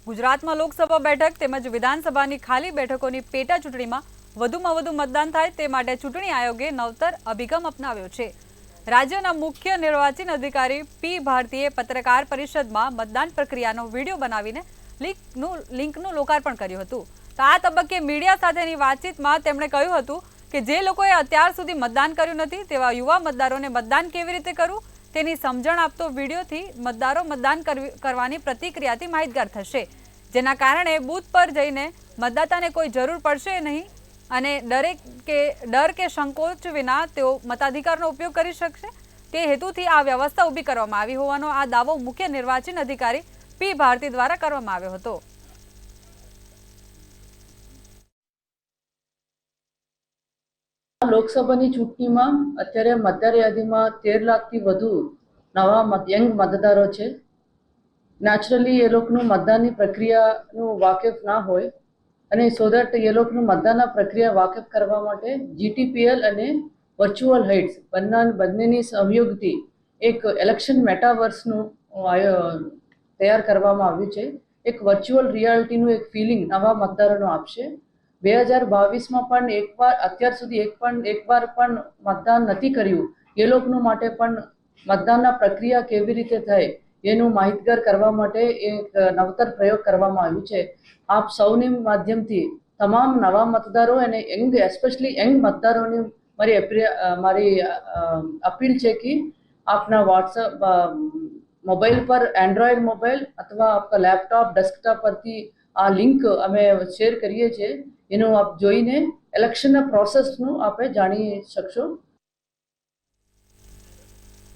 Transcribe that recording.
ગુજરાતમાં લોકસભા બેઠક તેમજ વિધાનસભાની ખાલી બેઠકોની પેટા ચૂંટણીમાં વધુમાં વધુ મતદાન થાય તે માટે ચૂંટણી આયોગે નવતર અભિગમ અપનાવ્યો છે। રાજ્યના મુખ્ય નિર્વાચન અધિકારી પી ભારતીએ પત્રકાર પરિષદમાં મતદાન પ્રક્રિયાનો વિડીયો બનાવીને લિંકનું લોકાર્પણ કર્યું હતું। તો આ તબક્કે મીડિયા સાથેની વાતચીતમાં તેમણે કહ્યું હતું કે જે લોકોએ અત્યાર સુધી મતદાન કર્યું નથી તેવા યુવા મતદારોને મતદાન કેવી રીતે કરવું તેની સમજણ આપતો વિડીયોથી મતદારો મતદાન કરવાની પ્રતિક્રિયાથી માહિતગાર થશે, જેના કારણે બૂથ પર જઈને મતદાતાને કોઈ જરૂર પડશે નહીં અને ડર કે સંકોચ વિના તેઓ મતાધિકારનો ઉપયોગ કરી શકશે। તે હેતુથી આ વ્યવસ્થા ઊભી કરવામાં આવી હોવાનો આ દાવો મુખ્ય નિર્વાચન અધિકારી પી ભારતી દ્વારા કરવામાં આવ્યો હતો। લોકસભાની ચૂંટણીમાં અત્યારે મતદાર યાદીમાં 13 લાખથી વધુ નવા યંગ મતદારો છે। નેચરલી એ લોકોનું મતદાનની પ્રક્રિયાનું વાકેફ ના હોય અને સો દેટ એ લોકોનું મતદાનના પ્રક્રિયા વાકેફ કરવા માટે જીટીપીએલ અને વર્ચ્યુઅલ હાઇટ્સ બંનેની સહયોગથી એક ઇલેક્શન મેટાવર્સનું તૈયાર કરવામાં આવ્યું છે। એક વર્ચ્યુઅલ રિયાલિટીનું એક ફિલિંગ નવા મતદારોને આપશે। 2022માં પણ એકવાર અત્યાર સુધી એકવાર પણ મતદાન નથી કર્યું એ લોકો માટે પણ મતદાનના પ્રક્રિયા કેવી રીતે થાય એનું માહિતગાર કરવા માટે એક નવતર પ્રયોગ કરવામાં આવ્યું છે। આપ સૌની માધ્યમથી તમામ નવા મતદારો અને એસ્પેશિયલી યંગ મતદારોની મારી અપીલ છે કે આપના વોટ્સઅપ મોબાઈલ પર એન્ડ્રોઈડ મોબાઈલ અથવા આપકા લેપટોપ ડેસ્કટોપ પરથી આ લિંક અમે શેર કરીએ છીએ, એનું આપ જોઈને ઇલેક્શનના પ્રોસેસનું આપણે જાણી શકશો।